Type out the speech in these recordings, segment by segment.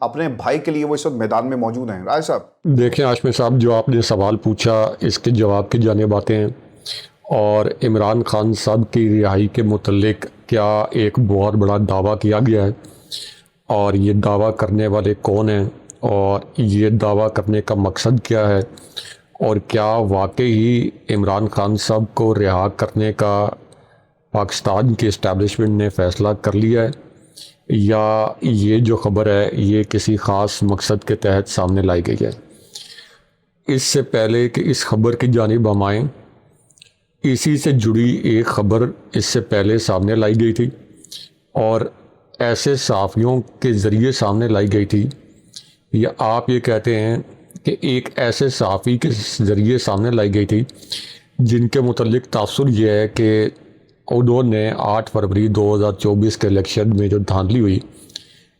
اپنے بھائی کے لیے وہ اس وقت میدان میں موجود ہیں. رائے صاحب. دیکھیں عاشمی صاحب، جو آپ نے سوال پوچھا اس کے جواب کی جانب آتے ہیں. اور عمران خان صاحب کی رہائی کے متعلق کیا ایک بہت بڑا دعویٰ کیا گیا ہے، اور یہ دعویٰ کرنے والے کون ہیں، اور یہ دعویٰ کرنے کا مقصد کیا ہے، اور کیا واقعی عمران خان صاحب کو رہا کرنے کا پاکستان کی اسٹیبلشمنٹ نے فیصلہ کر لیا ہے، یا یہ جو خبر ہے یہ کسی خاص مقصد کے تحت سامنے لائی گئی ہے. اس سے پہلے کہ اس خبر کی جانب ہم آئیں، اسی سے جڑی ایک خبر اس سے پہلے سامنے لائی گئی تھی، اور ایسے صحافیوں کے ذریعے سامنے لائی گئی تھی، یا آپ یہ کہتے ہیں کہ ایک ایسے صحافی کے ذریعے سامنے لائی گئی تھی جن کے متعلق تاثر یہ ہے کہ انہوں نے 8 فروری 2024 کے الیکشن میں جو دھاندلی ہوئی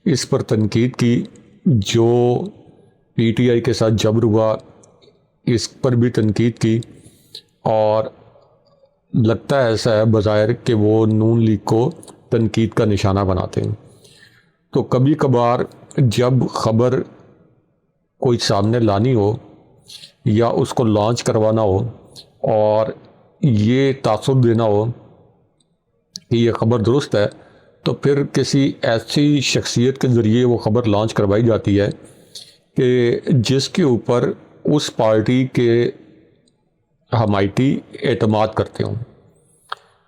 اس پر تنقید کی، جو پی ٹی آئی کے ساتھ جبر ہوا اس پر بھی تنقید کی، اور لگتا ہے ایسا ہے بظاہر کہ وہ نون لیگ کو تنقید کا نشانہ بناتے ہیں. تو کبھی کبھار جب خبر کوئی سامنے لانی ہو یا اس کو لانچ کروانا ہو اور یہ تاثر دینا ہو کہ یہ خبر درست ہے، تو پھر کسی ایسی شخصیت کے ذریعے وہ خبر لانچ کروائی جاتی ہے کہ جس کے اوپر اس پارٹی کے حمایتی اعتماد کرتے ہوں.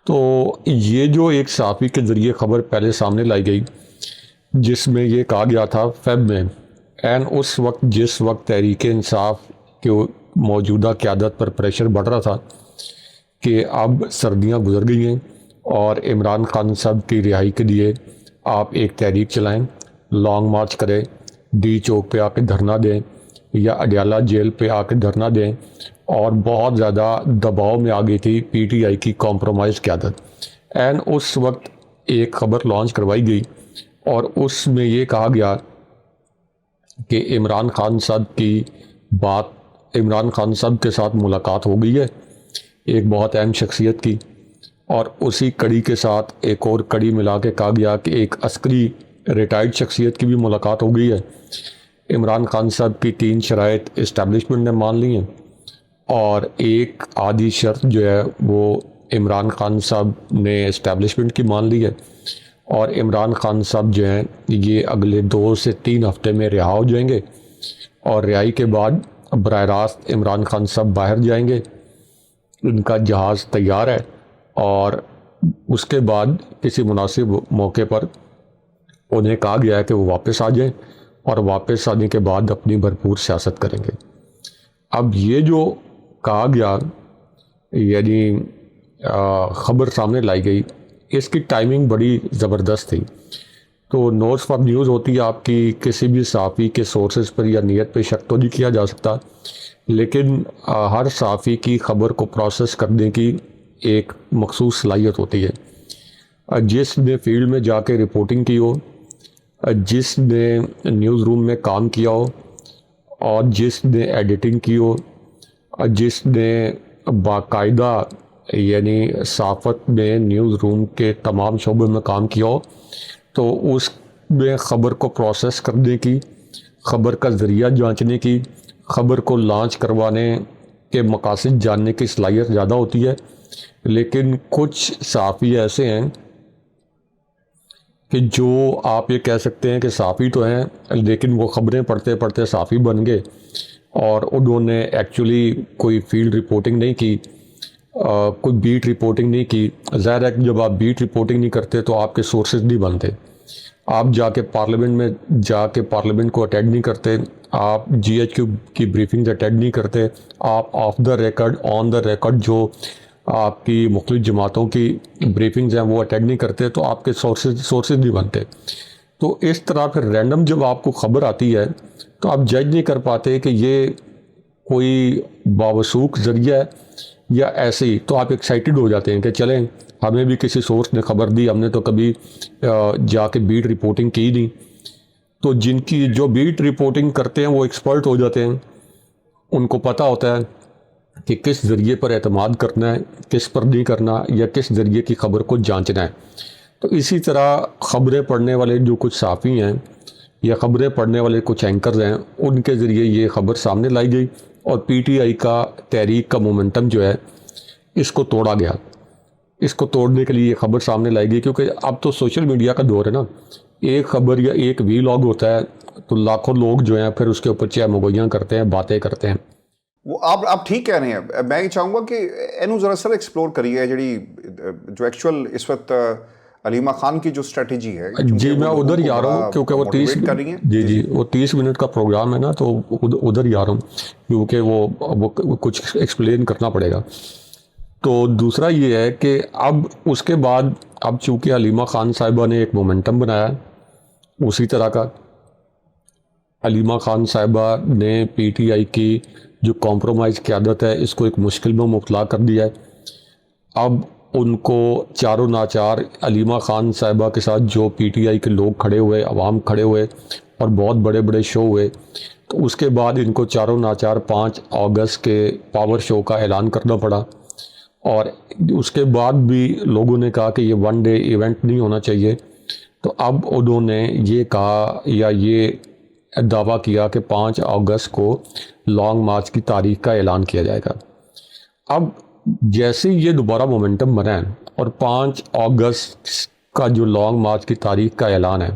تو یہ جو ایک صحافی کے ذریعے خبر پہلے سامنے لائی گئی جس میں یہ کہا گیا تھا فیب میں، اس وقت جس وقت تحریک انصاف کے موجودہ قیادت پر پریشر بڑھ رہا تھا کہ اب سردیاں گزر گئی ہیں اور عمران خان صاحب کی رہائی کے لیے آپ ایک تحریک چلائیں، لانگ مارچ کریں، ڈی چوک پہ آ کے دھرنا دیں یا اڈیالہ جیل پہ آ کے دھرنا دیں، اور بہت زیادہ دباؤ میں آ گئی تھی پی ٹی آئی کی کمپرومائز قیادت. اس وقت ایک خبر لانچ کروائی گئی اور اس میں یہ کہا گیا کہ عمران خان صاحب کے ساتھ ملاقات ہو گئی ہے ایک بہت اہم شخصیت کی، اور اسی کڑی کے ساتھ ایک اور کڑی ملا کے کہا گیا کہ ایک عسکری ریٹائرڈ شخصیت کی بھی ملاقات ہو گئی ہے. عمران خان صاحب کی 3 شرائط اسٹیبلشمنٹ نے مان لی ہیں، اور ایک آدھی شرط جو ہے وہ عمران خان صاحب نے اسٹیبلشمنٹ کی مان لی ہے، اور عمران خان صاحب جو ہیں یہ اگلے 2 سے 3 ہفتے میں رہا ہو جائیں گے، اور رہائی کے بعد براہ راست عمران خان صاحب باہر جائیں گے. ان کا جہاز تیار ہے، اور اس کے بعد کسی مناسب موقع پر انہیں کہا گیا ہے کہ وہ واپس آ جائیں، اور واپس آنے کے بعد اپنی بھرپور سیاست کریں گے. اب یہ جو کہا گیا یعنی خبر سامنے لائی گئی، اس کی ٹائمنگ بڑی زبردست تھی. تو نوٹس فار نیوز ہوتی ہے آپ کی، کسی بھی صحافی کے سورسز پر یا نیت پہ شک تو نہیں کیا جا سکتا، لیکن ہر صحافی کی خبر کو پروسیس کرنے کی ایک مخصوص صلاحیت ہوتی ہے. جس نے فیلڈ میں جا کے رپورٹنگ کی ہو، جس نے نیوز روم میں کام کیا ہو، اور جس نے ایڈیٹنگ کی ہو، جس نے باقاعدہ یعنی صحافت میں نیوز روم کے تمام شعبوں میں کام کیا ہو، تو اس میں خبر کو پروسیس کرنے کی، خبر کا ذریعہ جانچنے کی، خبر کو لانچ کروانے کے مقاصد جاننے کی صلاحیت زیادہ ہوتی ہے. لیکن کچھ صحافی ایسے ہیں کہ جو آپ یہ کہہ سکتے ہیں کہ صحافی تو ہیں لیکن وہ خبریں پڑھتے پڑھتے صحافی بن گئے، اور انہوں نے ایکچولی کوئی فیلڈ رپورٹنگ نہیں کی، کوئی بیٹ رپورٹنگ نہیں کی. ظاہر ہے کہ جب آپ بیٹ رپورٹنگ نہیں کرتے تو آپ کے سورسز نہیں بنتے، آپ جا کے پارلیمنٹ میں جا کے پارلیمنٹ کو اٹینڈ نہیں کرتے، آپ جی ایچ کیو کی بریفنگز اٹینڈ نہیں کرتے، آپ of the record on the record جو آپ کی مختلف جماعتوں کی بریفنگز ہیں وہ اٹینڈ نہیں کرتے، تو آپ کے سورسز نہیں بنتے. تو اس طرح پھر رینڈم جب آپ کو خبر آتی ہے تو آپ جج نہیں کر پاتے کہ یہ کوئی باوثوق ذریعہ ہے یا ایسے ہی. تو آپ ایکسائٹڈ ہو جاتے ہیں کہ چلیں ہمیں بھی کسی سورس نے خبر دی، ہم نے تو کبھی جا کے بیٹ رپورٹنگ کی نہیں. تو جن کی جو بیٹ رپورٹنگ کرتے ہیں وہ ایکسپرٹ ہو جاتے ہیں، ان کو پتہ ہوتا ہے کہ کس ذریعے پر اعتماد کرنا ہے، کس پر نہیں کرنا، یا کس ذریعے کی خبر کو جانچنا ہے. تو اسی طرح خبریں پڑھنے والے جو کچھ صحافی ہیں یا خبریں پڑھنے والے کچھ اینکرز ہیں ان کے ذریعے یہ خبر سامنے لائی گئی اور پی ٹی آئی کا تحریک کا مومنٹم جو ہے اس کو توڑا گیا. اس کو توڑنے کے لیے یہ خبر سامنے لائی گئی کیونکہ اب تو سوشل میڈیا کا دور ہے نا. ایک خبر یا ایک وی لاگ ہوتا ہے تو لاکھوں لوگ جو ہیں پھر اس کے اوپر چہ مگویاں کرتے ہیں, باتیں کرتے ہیں. وہ آپ ٹھیک کہہ رہے ہیں. میں یہ چاہوں گا کہ اینو ذرا سر ایکسپلور کریے جڑی جو ایکچوئل اس وقت علیمہ خان کی جو اسٹریٹجی ہے. جی میں ادھر ہی آ رہا ہوں کیونکہ وہ 30 منٹ کا پروگرام ہے نا, تو ادھر ہی آ رہا ہوں کیونکہ وہ کچھ ایکسپلین کرنا پڑے گا. تو دوسرا یہ ہے کہ اب اس کے بعد اب چونکہ علیمہ خان صاحبہ نے ایک مومنٹم بنایا اسی طرح کا. علیمہ خان صاحبہ نے پی ٹی آئی کی جو کمپرومائز قیادت ہے اس کو ایک مشکل میں مبتلا کر دیا ہے. اب ان کو چاروں ناچار علیمہ خان صاحبہ کے ساتھ جو پی ٹی آئی کے لوگ کھڑے ہوئے, عوام کھڑے ہوئے اور بہت بڑے بڑے شو ہوئے, تو اس کے بعد ان کو چاروں ناچار 5 اگست کے پاور شو کا اعلان کرنا پڑا. اور اس کے بعد بھی لوگوں نے کہا کہ یہ 1 ڈے ایونٹ نہیں ہونا چاہیے. تو اب انہوں نے یہ کہا یا یہ دعویٰ کیا کہ 5 اگست کو لانگ مارچ کی تاریخ کا اعلان کیا جائے گا. اب جیسے یہ دوبارہ مومنٹم بنا ہے اور 5 اگست کا جو لانگ مارچ کی تاریخ کا اعلان ہے,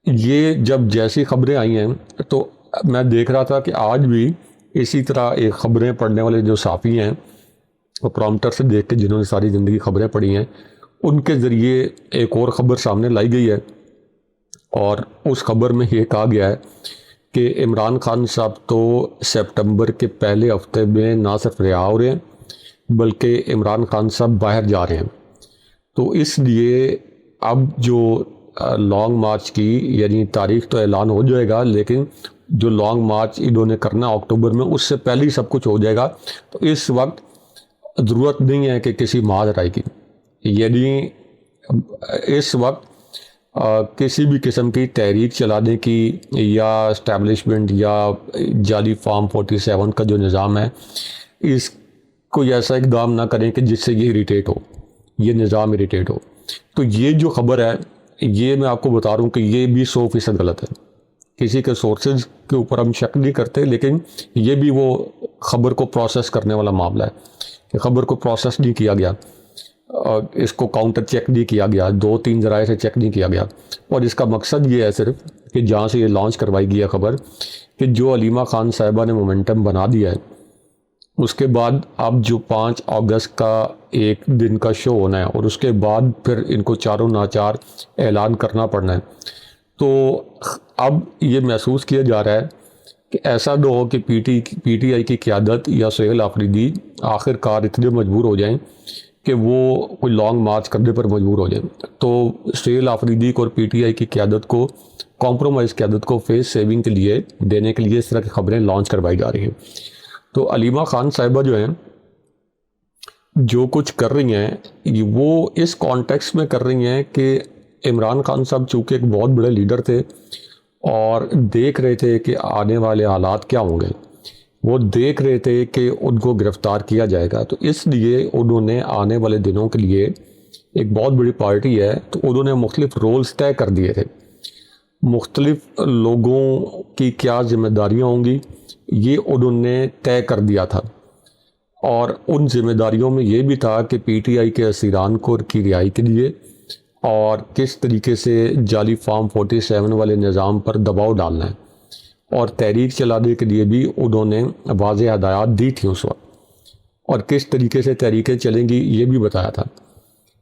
یہ جب جیسی خبریں آئی ہیں تو میں دیکھ رہا تھا کہ آج بھی اسی طرح ایک خبریں پڑھنے والے جو صحافی ہیں وہ پرومپٹر سے دیکھ کے جنہوں نے ساری زندگی خبریں پڑھی ہیں ان کے ذریعے ایک اور خبر سامنے لائی گئی ہے. اور اس خبر میں یہ کہا گیا ہے کہ عمران خان صاحب تو سپٹمبر کے پہلے ہفتے میں نہ صرف رہا ہو رہے ہیں بلکہ عمران خان صاحب باہر جا رہے ہیں. تو اس لیے اب جو لانگ مارچ کی یعنی تاریخ تو اعلان ہو جائے گا, لیکن جو لانگ مارچ انہوں نے کرنا اکتوبر میں اس سے پہلے ہی سب کچھ ہو جائے گا. تو اس وقت ضرورت نہیں ہے کہ کسی مہاجرائی کی, یعنی اس وقت کسی بھی قسم کی تحریک چلانے کی یا اسٹیبلشمنٹ یا جعلی فارم 47 کا جو نظام ہے اس کوئی ایسا اقدام نہ کریں کہ جس سے یہ اریٹیٹ ہو, یہ نظام اریٹیٹ ہو. تو یہ جو خبر ہے یہ میں آپ کو بتا رہا ہوں کہ یہ بھی 100% غلط ہے. کسی کے سورسز کے اوپر ہم شک نہیں کرتے, لیکن یہ بھی وہ خبر کو پروسیس کرنے والا معاملہ ہے کہ خبر کو پروسیس نہیں کیا گیا, اس کو کاؤنٹر چیک نہیں کیا گیا, 2-3 ذرائع سے چیک نہیں کیا گیا. اور اس کا مقصد یہ ہے صرف کہ جہاں سے یہ لانچ کروائی گئی ہے خبر کہ جو علیمہ خان صاحبہ نے مومنٹم بنا دیا ہے اس کے بعد اب جو 5 اگست کا ایک دن کا شو ہونا ہے اور اس کے بعد پھر ان کو چاروں ناچار اعلان کرنا پڑنا ہے. تو اب یہ محسوس کیا جا رہا ہے کہ ایسا نہ ہو کہ پی ٹی آئی کی قیادت یا سہیل آفریدی آخر کار اتنے مجبور ہو جائیں کہ وہ کوئی لانگ مارچ کرنے پر مجبور ہو جائیں. تو سہیل آفریدی کو اور پی ٹی آئی کی قیادت کو کمپرومائز قیادت کو فیس سیونگ کے لیے دینے کے لیے اس طرح کی خبریں لانچ کروائی جا رہی ہیں. تو علیمہ خان صاحبہ جو ہیں جو کچھ کر رہی ہیں وہ اس کانٹیکس میں کر رہی ہیں کہ عمران خان صاحب چونکہ ایک بہت بڑے لیڈر تھے اور دیکھ رہے تھے کہ آنے والے حالات کیا ہوں گے, وہ دیکھ رہے تھے کہ ان کو گرفتار کیا جائے گا. تو اس لیے انہوں نے آنے والے دنوں کے لیے ایک بہت بڑی پارٹی ہے تو انہوں نے مختلف رولز طے کر دیے تھے. مختلف لوگوں کی کیا ذمہ داریاں ہوں گی یہ انہوں نے طے کر دیا تھا. اور ان ذمہ داریوں میں یہ بھی تھا کہ پی ٹی آئی کے اسیران کو کی رہائی کے لیے اور کس طریقے سے جعلی فارم 47 والے نظام پر دباؤ ڈالنا ہے, اور تحریک چلانے کے لیے بھی انہوں نے واضح ہدایات دی تھیں اس وقت, اور کس طریقے سے تحریکیں چلیں گی یہ بھی بتایا تھا.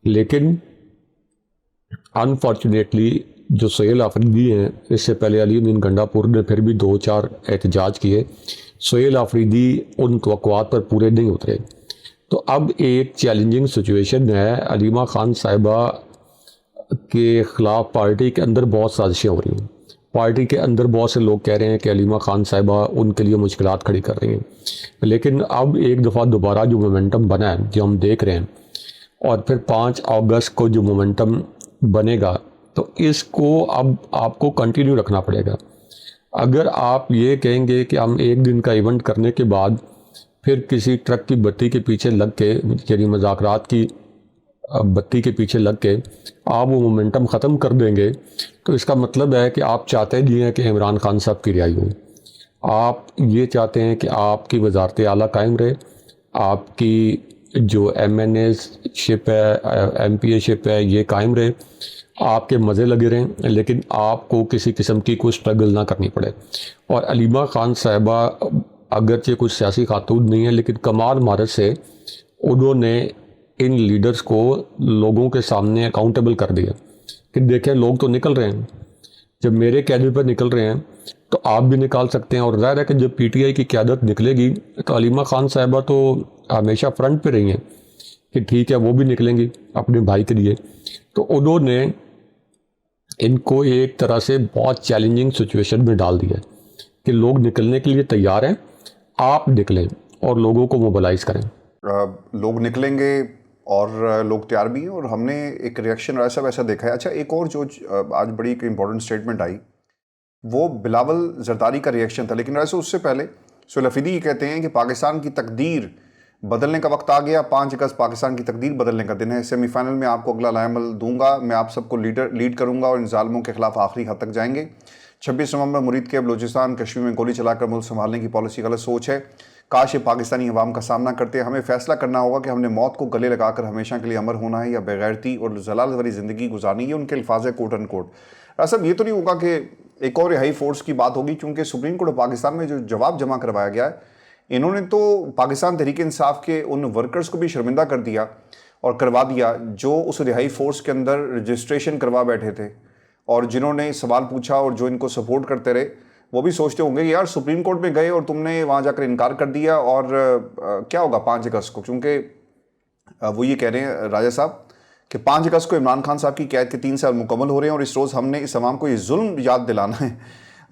لیکن انفارچونیٹلی جو سہیل آفریدی ہیں, اس سے پہلے علی امین گنڈا پور نے پھر بھی 2-4 احتجاج کیے, سہیل آفریدی ان توقعات پر پورے نہیں اترے. تو اب ایک چیلنجنگ سچویشن ہے. علیمہ خان صاحبہ کے خلاف پارٹی کے اندر بہت سازشیں ہو رہی ہیں. پارٹی کے اندر بہت سے لوگ کہہ رہے ہیں کہ علیمہ خان صاحبہ ان کے لیے مشکلات کھڑی کر رہی ہیں. لیکن اب ایک دفعہ دوبارہ جو مومنٹم بنا ہے جو ہم دیکھ رہے ہیں, اور پھر 5 اگست کو جو مومنٹم بنے گا تو اس کو اب آپ کو کنٹینیو رکھنا پڑے گا. اگر آپ یہ کہیں گے کہ ہم ایک دن کا ایونٹ کرنے کے بعد پھر کسی ٹرک کی بتی کے پیچھے لگ کے یعنی مذاکرات کی بتی کے پیچھے لگ کے آپ وہ مومنٹم ختم کر دیں گے تو اس کا مطلب ہے کہ آپ چاہتے نہیں ہیں کہ عمران خان صاحب کی رہائی ہو. آپ یہ چاہتے ہیں کہ آپ کی وزارت اعلیٰ قائم رہے, آپ کی جو ایم این اے شپ ہے, ایم پی اے شپ ہے, یہ قائم رہے, آپ کے مزے لگے رہیں, لیکن آپ کو کسی قسم کی کوئی اسٹرگل نہ کرنی پڑے. اور علیمہ خان صاحبہ اگرچہ کوئی سیاسی خاتون نہیں ہے, لیکن کمال مہارت سے انہوں نے ان لیڈرز کو لوگوں کے سامنے اکاؤنٹیبل کر دیا کہ دیکھیں لوگ تو نکل رہے ہیں, جب میرے کیڈر پر نکل رہے ہیں تو آپ بھی نکال سکتے ہیں. اور ظاہر ہے کہ جب پی ٹی آئی کی قیادت نکلے گی تو علیمہ خان صاحبہ تو ہمیشہ فرنٹ پہ رہی ہیں کہ ٹھیک ہے وہ بھی نکلیں گی اپنے بھائی کے لیے. تو انہوں نے ان کو ایک طرح سے بہت چیلنجنگ سچویشن میں ڈال دیا کہ لوگ نکلنے کے لیے تیار ہیں, آپ نکلیں اور لوگوں کو موبلائز کریں. لوگ نکلیں گے اور لوگ تیار بھی ہیں, اور ہم نے ایک ریئیکشن ایسا ویسا دیکھا ہے. اچھا, ایک اور جو آج بڑی ایک امپورٹنٹ اسٹیٹمنٹ آئی وہ بلاول زرداری کا ریئیکشن تھا, لیکن ویسے اس سے پہلے سہیل افریدی یہ کہتے ہیں کہ پاکستان کی تقدیر بدلنے کا وقت آ گیا. 5 اگست پاکستان کی تقدیر بدلنے کا دن ہے. سیمی فائنل میں آپ کو اگلا لائے عمل دوں گا, میں آپ سب کو لیڈ کروں گا اور ان ظالموں کے خلاف آخری حد تک جائیں گے. 26 نومبر مرید کے بلوچستان کشمیر میں گولی چلا کر ملک سنبھالنے کی پالیسی غلط سوچ ہے. کاش یہ پاکستانی عوام کا سامنا کرتے. ہمیں فیصلہ کرنا ہوگا کہ ہم نے موت کو گلے لگا کر ہمیشہ کے لیے امر ہونا ہے یا بغیرتی اور ضلالت والی زندگی گزارنی ہے. ان کے الفاظ ہے کوٹ ان کوٹ. صاحب یہ تو نہیں ہوگا کہ ایک اور رہائی فورس کی بات ہوگی, چونکہ سپریم کورٹ پاکستان میں جو جواب جمع کروایا گیا ہے انہوں نے تو پاکستان تحریک انصاف کے ان ورکرز کو بھی شرمندہ کر دیا اور کروا دیا جو اس رہائی فورس کے اندر رجسٹریشن کروا بیٹھے تھے, اور جنہوں نے سوال پوچھا اور جو ان کو سپورٹ کرتے رہے وہ بھی سوچتے ہوں گے یار سپریم کورٹ میں گئے اور تم نے وہاں جا کر انکار کر دیا, اور کیا ہوگا 5 اگست کو. کیونکہ وہ یہ کہہ رہے ہیں راجہ صاحب کہ 5 اگست کو عمران خان صاحب کی قید کے 3 سال مکمل ہو رہے ہیں, اور اس روز ہم نے اس عوام کو یہ ظلم یاد دلانا ہے,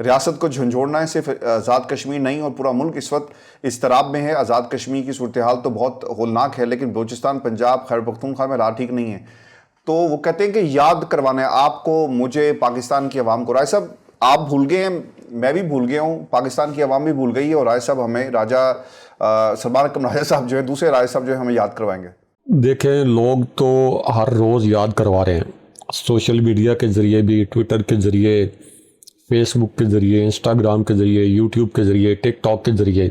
ریاست کو جھنجھوڑنا ہے. صرف آزاد کشمیر نہیں اور پورا ملک اس وقت اضطراب میں ہے. آزاد کشمیر کی صورتحال تو بہت ہولناک ہے, لیکن بلوچستان, پنجاب, خیبر پختونخوا میں حالات ٹھیک نہیں ہے. تو وہ کہتے ہیں کہ یاد کروانا ہے آپ کو, مجھے, پاکستان کی عوام کو. رائے صاحب آپ بھول گئے ہیں, میں بھی بھول گیا ہوں, پاکستان کی عوام بھی بھول گئی ہے, اور رائے صاحب ہمیں سلمان اکرم راجہ صاحب جو ہے, دوسرے رائے صاحب جو ہے ہمیں یاد کروائیں گے. دیکھیں لوگ تو ہر روز یاد کروا رہے ہیں, سوشل میڈیا کے ذریعے بھی, ٹویٹر کے ذریعے, فیس بک کے ذریعے, انسٹاگرام کے ذریعے, یوٹیوب کے ذریعے, ٹک ٹاک کے ذریعے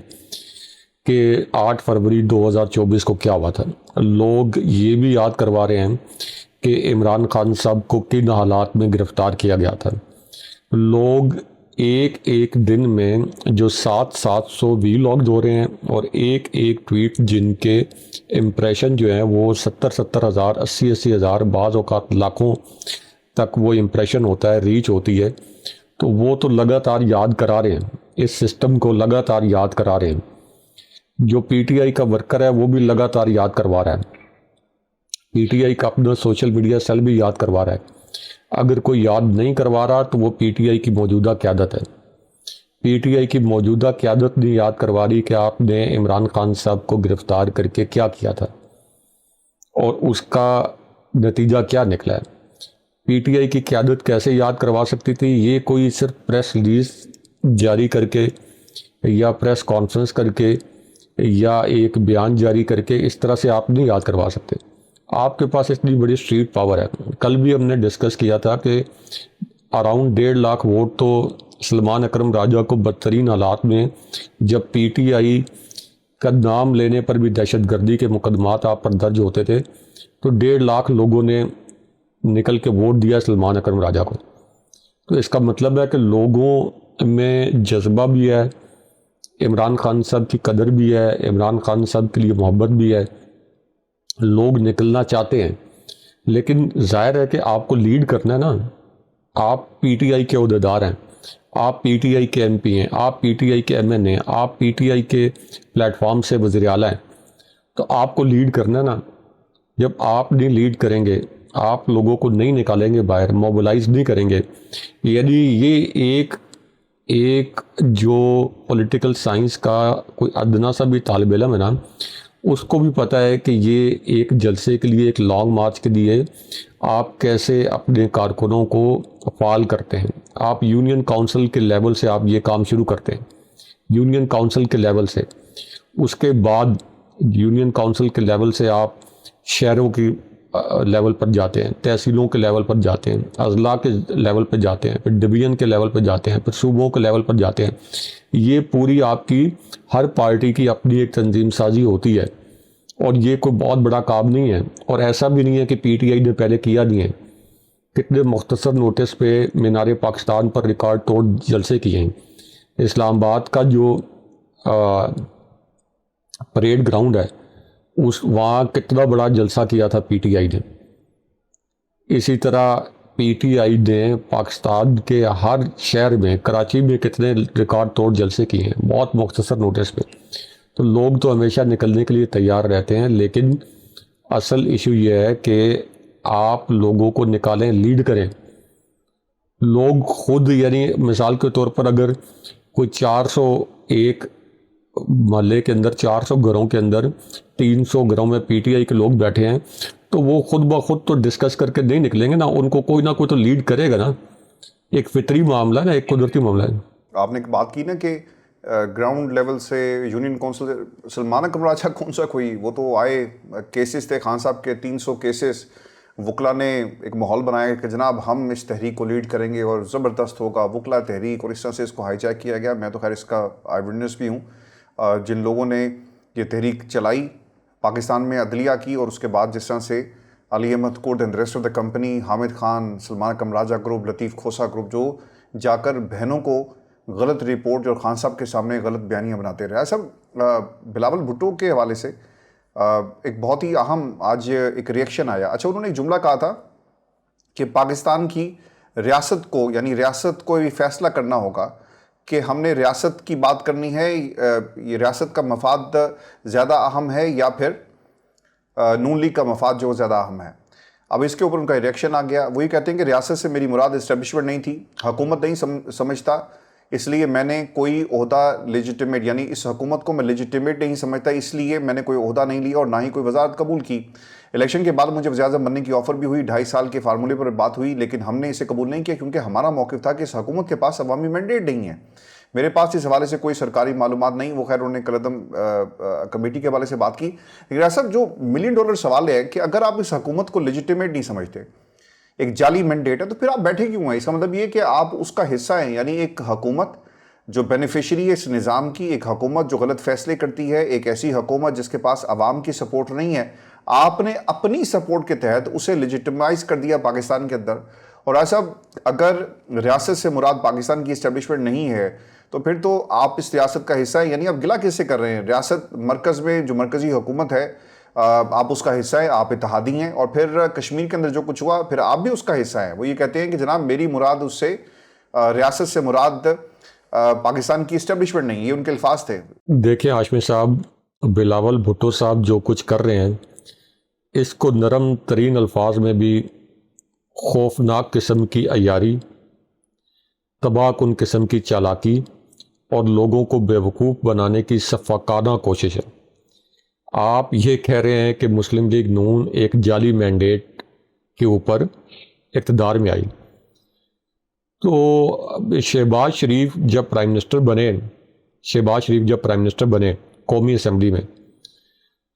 کہ 8 فروری 2024 کو کیا ہوا تھا. لوگ یہ بھی یاد کروا رہے ہیں کہ عمران خان صاحب کو کن حالات میں گرفتار کیا گیا تھا. لوگ ایک دن میں جو 700 وی لاگز ہو رہے ہیں, اور ایک ٹویٹ جن کے امپریشن جو ہیں وہ 70 ہزار, 80 ہزار, بعض اوقات لاکھوں تک وہ امپریشن ہوتا ہے, ریچ ہوتی ہے. تو وہ تو لگاتار یاد کرا رہے ہیں, اس سسٹم کو لگاتار یاد کرا رہے ہیں. جو پی ٹی آئی کا ورکر ہے وہ بھی لگاتار یاد کروا رہا ہے, پی ٹی آئی کا اپنا سوشل میڈیا سیل بھی یاد کروا رہا ہے. اگر کوئی یاد نہیں کروا رہا تو وہ پی ٹی آئی کی موجودہ قیادت ہے. پی ٹی آئی کی موجودہ قیادت نے یاد کروا رہی کہ آپ نے عمران خان صاحب کو گرفتار کر کے کیا کیا تھا اور اس کا نتیجہ کیا نکلا ہے. پی ٹی آئی کی قیادت کیسے یاد کروا سکتی تھی؟ یہ کوئی صرف پریس ریلیز جاری کر کے یا پریس کانفرنس کر کے یا ایک بیان جاری کر کے اس طرح سے آپ نہیں یاد کروا سکتے. آپ کے پاس اتنی بڑی اسٹریٹ پاور ہے. کل بھی ہم نے ڈسکس کیا تھا کہ اراؤنڈ 1.5 لاکھ ووٹ تو سلمان اکرم راجہ کو بدترین حالات میں, جب پی ٹی آئی کا نام لینے پر بھی دہشت گردی کے مقدمات آپ پر درج ہوتے تھے, تو 1.5 لاکھ لوگوں نے نکل کے ووٹ دیا سلمان اکرم راجہ کو. تو اس کا مطلب ہے کہ لوگوں میں جذبہ بھی ہے, عمران خان صاحب کی قدر بھی ہے, عمران خان صاحب کے لیے محبت بھی ہے, لوگ نکلنا چاہتے ہیں. لیکن ظاہر ہے کہ آپ کو لیڈ کرنا ہے نا. آپ پی ٹی آئی کے عہدیدار ہیں, آپ پی ٹی آئی کے ایم پی ہیں, آپ پی ٹی آئی کے ایم این ہیں, آپ پی ٹی آئی کے پلیٹ فارم سے وزیر اعلیٰ ہیں, تو آپ کو لیڈ کرنا ہے نا. جب آپ نہیں لیڈ کریں گے, آپ لوگوں کو نہیں نکالیں گے باہر, موبلائز نہیں کریں گے, یعنی یہ ایک جو پولیٹیکل سائنس کا کوئی ادنا سا بھی طالب علم ہے نا, اس کو بھی پتہ ہے کہ یہ ایک جلسے کے لیے, ایک لانگ مارچ کے لیے آپ کیسے اپنے کارکنوں کو فعال کرتے ہیں. آپ یونین کونسل کے لیول سے آپ یہ کام شروع کرتے ہیں, یونین کونسل کے لیول سے. اس کے بعد یونین کونسل کے لیول سے آپ شہروں کی لیول پر جاتے ہیں, تحصیلوں کے لیول پر جاتے ہیں, اضلاع کے لیول پہ جاتے ہیں, پھر ڈویژن کے لیول پہ جاتے ہیں, پھر صوبوں کے لیول پر جاتے ہیں. یہ پوری آپ کی ہر پارٹی کی اپنی ایک تنظیم سازی ہوتی ہے, اور یہ کوئی بہت بڑا کام نہیں ہے. اور ایسا بھی نہیں ہے کہ پی ٹی آئی نے پہلے کیا نہیں ہے. کتنے مختصر نوٹس پہ مینار پاکستان پر ریکارڈ توڑ جلسے کیے ہیں. اسلام آباد کا جو پریڈ گراؤنڈ ہے وہاں کتنا بڑا جلسہ کیا تھا پی ٹی آئی نے. اسی طرح پی ٹی آئی نے پاکستان کے ہر شہر میں, کراچی میں کتنے ریکارڈ توڑ جلسے کیے ہیں بہت مختصر نوٹس پہ. تو لوگ تو ہمیشہ نکلنے کے لیے تیار رہتے ہیں, لیکن اصل ایشو یہ ہے کہ آپ لوگوں کو نکالیں, لیڈ کریں. لوگ خود, یعنی مثال کے طور پر اگر کوئی 401 محلے کے اندر 400 گھروں کے اندر 300 گھروں میں پی ٹی آئی کے لوگ بیٹھے ہیں, تو وہ خود بخود تو ڈسکس کر کے نہیں نکلیں گے نا, ان کو کوئی نہ کوئی تو لیڈ کرے گا نا. ایک فطری معاملہ ہے نا, ایک قدرتی معاملہ ہے. آپ نے ایک بات کی نا کہ گراؤنڈ لیول سے یونین کونسل سلمان اکرم راجہ کون سا کوئی, وہ تو آئے کیسز تھے خان صاحب کے 300 کیسز. وکلا نے ایک ماحول بنایا کہ جناب ہم اس تحریک کو لیڈ کریں گے اور زبردست ہوگا وکلا تحریک, اور اس طرح سے اس کو ہائی جیک کیا گیا. میں تو خیر اس کا آئی وٹنس بھی ہوں. جن لوگوں نے یہ تحریک چلائی پاکستان میں عدلیہ کی, اور اس کے بعد جس طرح سے علی احمد کرد and rest of the company, Hamid Khan, Salman Akram Raja group, Latif Khosa group, جو جا کر بہنوں کو غلط رپورٹ اور خان صاحب کے سامنے غلط بیانیاں بناتے رہے. سب بلاول بھٹو کے حوالے سے ایک بہت ہی اہم آج ایک ریئیکشن آیا. اچھا, انہوں نے ایک جملہ کہا تھا کہ پاکستان کی ریاست کو, یعنی ریاست کو یہ فیصلہ کرنا ہوگا کہ ہم نے ریاست کی بات کرنی ہے, یہ ریاست کا مفاد زیادہ اہم ہے یا پھر نون لیگ کا مفاد جو زیادہ اہم ہے. اب اس کے اوپر ان کا ریئیکشن آ گیا. وہی کہتے ہیں کہ ریاست سے میری مراد اسٹیبلشمنٹ نہیں تھی, حکومت نہیں سمجھتا, اس لیے میں نے کوئی عہدہ لیجیٹیمیٹ, یعنی اس حکومت کو میں لیجیٹیمیٹ نہیں سمجھتا, اس لیے میں نے کوئی عہدہ نہیں لیا اور نہ ہی کوئی وزارت قبول کی. الیکشن کے بعد مجھے وزیر اعظم بننے کی آفر بھی ہوئی, 2.5 سال کے فارمولے پر بات ہوئی, لیکن ہم نے اسے قبول نہیں کیا کیونکہ ہمارا موقف تھا کہ اس حکومت کے پاس عوامی مینڈیٹ نہیں ہے. میرے پاس اس حوالے سے کوئی سرکاری معلومات نہیں. وہ خیر انہوں نے قلعدم کمیٹی کے حوالے سے بات کی. لیکن صاحب جو $1 ملین سوال ہے کہ اگر آپ اس حکومت کو لیجیٹیمیٹ نہیں سمجھتے, ایک جعلی مینڈیٹ ہے, تو پھر آپ بیٹھے کیوں ہیں؟ اس کا مطلب یہ کہ آپ اس کا حصہ ہیں, یعنی ایک حکومت جو بینیفیشری ہے اس نظام کی, ایک حکومت جو غلط فیصلے کرتی ہے, ایک ایسی حکومت جس کے پاس عوام کی سپورٹ نہیں ہے. آپ نے اپنی سپورٹ کے تحت اسے لیجیٹیمائز کر دیا پاکستان کے اندر. اور ایسا اگر ریاست سے مراد پاکستان کی اسٹیبلشمنٹ نہیں ہے تو پھر تو آپ اس ریاست کا حصہ ہیں, یعنی آپ گلہ کس سے کر رہے ہیں؟ ریاست مرکز میں جو مرکزی حکومت ہے آپ اس کا حصہ ہیں, آپ اتحادی ہیں, اور پھر کشمیر کے اندر جو کچھ ہوا پھر آپ بھی اس کا حصہ ہیں. وہ یہ کہتے ہیں کہ جناب میری مراد اس سے, ریاست سے مراد پاکستان کی اسٹیبلشمنٹ نہیں. یہ ان کے الفاظ تھے. دیکھیں ہاشمی صاحب, بلاول بھٹو صاحب جو کچھ کر رہے ہیں اس کو نرم ترین الفاظ میں بھی خوفناک قسم کی عیاری, تباہ کن قسم کی چالاکی اور لوگوں کو بیوقوف بنانے کی شفقانہ کوشش ہے. آپ یہ کہہ رہے ہیں کہ مسلم لیگ نون ایک جعلی مینڈیٹ کے اوپر اقتدار میں آئی. تو شہباز شریف جب پرائم منسٹر بنے قومی اسمبلی میں,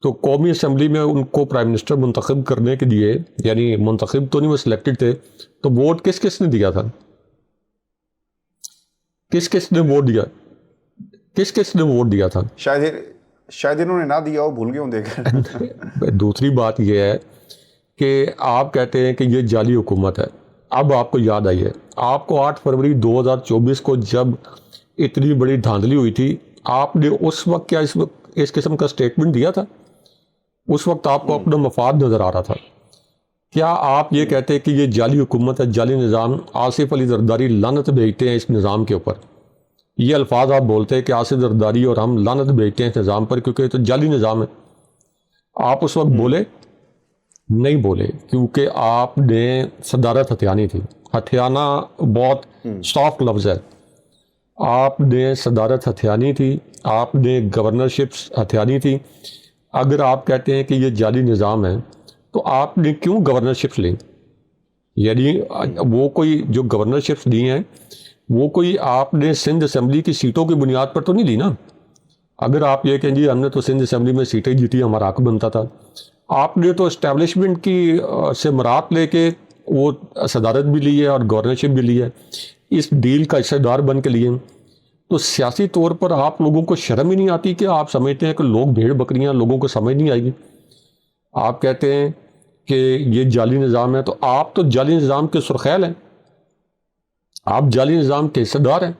تو قومی اسمبلی میں ان کو پرائم منسٹر منتخب کرنے کے لیے, یعنی منتخب تو نہیں وہ سلیکٹڈ تھے, تو ووٹ کس کس نے دیا تھا؟ کس نے ووٹ دیا؟ کس نے ووٹ دیا تھا؟ شاید انہوں نے نہ دیا ہو, بھول گئے ہوں دیکھ. دوسری بات یہ ہے کہ آپ کہتے ہیں کہ یہ جعلی حکومت ہے. اب آپ کو یاد آئی ہے, آپ کو 8 فروری 2024 کو جب اتنی بڑی دھاندلی ہوئی تھی, آپ نے اس وقت کیا اس قسم کا سٹیٹمنٹ دیا تھا؟ اس وقت آپ کو اپنا مفاد نظر آ رہا تھا. کیا آپ یہ کہتے ہیں کہ یہ جعلی حکومت ہے, جعلی نظام, آصف علی زرداری لعنت بھیجتے ہیں اس نظام کے اوپر؟ یہ الفاظ آپ بولتے ہیں کہ آصف زرداری اور ہم لعنت بھیجتے ہیں اس نظام پر کیونکہ یہ تو جعلی نظام ہے. آپ اس وقت بولے نہیں بولے کیونکہ آپ نے صدارت ہتھیانی تھی. ہتھیانا بہت سافٹ لفظ ہے. آپ نے صدارت ہتھیانی تھی, آپ نے گورنرشپس ہتھیانی تھی. اگر آپ کہتے ہیں کہ یہ جعلی نظام ہے تو آپ نے کیوں گورنرشپس لیں؟ یعنی وہ کوئی جو گورنرشپس دی ہیں وہ کوئی آپ نے سندھ اسمبلی کی سیٹوں کی بنیاد پر تو نہیں لی نا. اگر آپ یہ کہیں جی ہم نے تو سندھ اسمبلی میں سیٹیں جیتی, ہمارا حق بنتا تھا, آپ نے تو اسٹیبلشمنٹ کی سے مراد لے کے وہ صدارت بھی لی ہے اور گورنرشپ بھی لی ہے، اس ڈیل کا حصہ دار بن کے لیے، تو سیاسی طور پر آپ لوگوں کو شرم ہی نہیں آتی کہ آپ سمجھتے ہیں کہ لوگ بھیڑ بکریاں، لوگوں کو سمجھ نہیں آئے گی؟ آپ کہتے ہیں کہ یہ جعلی نظام ہے، تو آپ تو جعلی نظام کے سرخیل ہیں، آپ جعلی نظام کے حصہ دار ہیں۔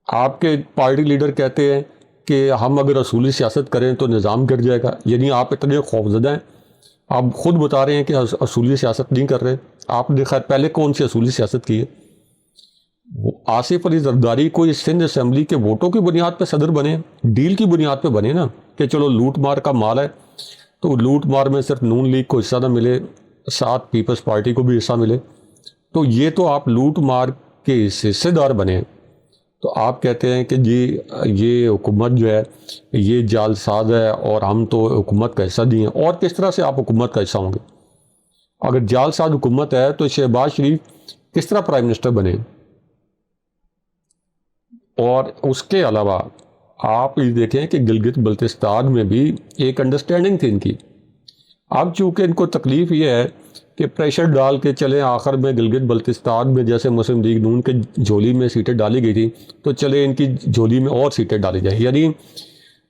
آپ کے پارٹی لیڈر کہتے ہیں کہ ہم اگر اصولی سیاست کریں تو نظام گر جائے گا، یعنی آپ اتنے خوفزدہ ہیں، آپ خود بتا رہے ہیں کہ اصولی سیاست نہیں کر رہے۔ آپ نے خیر پہلے کون سی اصولی سیاست کی ہے؟ آصف علی زرداری کو اس سندھ اسمبلی کے ووٹوں کی بنیاد پہ صدر بنے، ڈیل کی بنیاد پہ بنے نا، کہ چلو لوٹ مار کا مال ہے تو لوٹ مار میں صرف نون لیگ کو حصہ نہ ملے، ساتھ پیپلز پارٹی کو بھی حصہ ملے، تو یہ تو آپ لوٹ مار کے حصے دار بنے ہیں۔ تو آپ کہتے ہیں کہ جی یہ حکومت جو ہے یہ جعل ساز ہے اور ہم تو حکومت کا حصہ نہیں ہیں۔ اور کس طرح سے آپ حکومت کا حصہ ہوں گے؟ اگر جعل ساز حکومت ہے تو شہباز شریف کس طرح پرائم منسٹر بنے؟ اور اس کے علاوہ آپ یہ دیکھیں کہ گلگت بلتستان میں بھی ایک انڈرسٹینڈنگ تھی ان کی۔ اب چونکہ ان کو تکلیف یہ ہے کہ پریشر ڈال کے چلیں، آخر میں گلگت بلتستان میں جیسے مسلم لیگ نون کے جھولی میں سیٹیں ڈالی گئی تھی تو چلے ان کی جھولی میں اور سیٹیں ڈالی جائیں، یعنی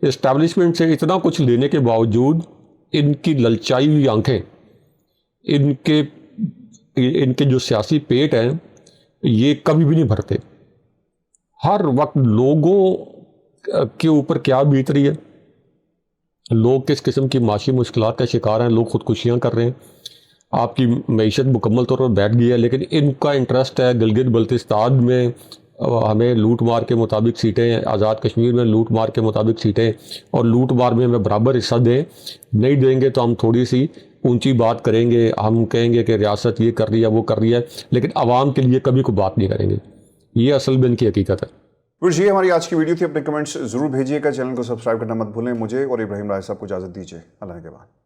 اسٹیبلشمنٹ سے اتنا کچھ لینے کے باوجود ان کی للچائی ہوئی آنکھیں، ان کے جو سیاسی پیٹ ہیں یہ کبھی بھی نہیں بھرتے۔ ہر وقت لوگوں کے اوپر کیا بیت رہی ہے، لوگ کس قسم کی معاشی مشکلات کا شکار ہیں، لوگ خودکشیاں کر رہے ہیں، آپ کی معیشت مکمل طور پر بیٹھ گئی ہے، لیکن ان کا انٹرسٹ ہے گلگت بلتستان میں ہمیں لوٹ مار کے مطابق سیٹیں، آزاد کشمیر میں لوٹ مار کے مطابق سیٹیں، اور لوٹ مار میں ہمیں برابر حصہ دیں، نہیں دیں گے تو ہم تھوڑی سی اونچی بات کریں گے، ہم کہیں گے کہ ریاست یہ کر رہی ہے وہ کر رہی ہے، لیکن عوام کے لیے کبھی کوئی بات نہیں کریں گے۔ یہ اصل میں ان کی حقیقت ہے۔ یہ ہماری آج کی ویڈیو تھی، اپنے کمنٹس ضرور بھیجیے گا، چینل کو سبسکرائب کرنا مت بھولیں۔ مجھے اور ابراہیم راج صاحب کو اجازت دیجیے، اللہ کے بعد۔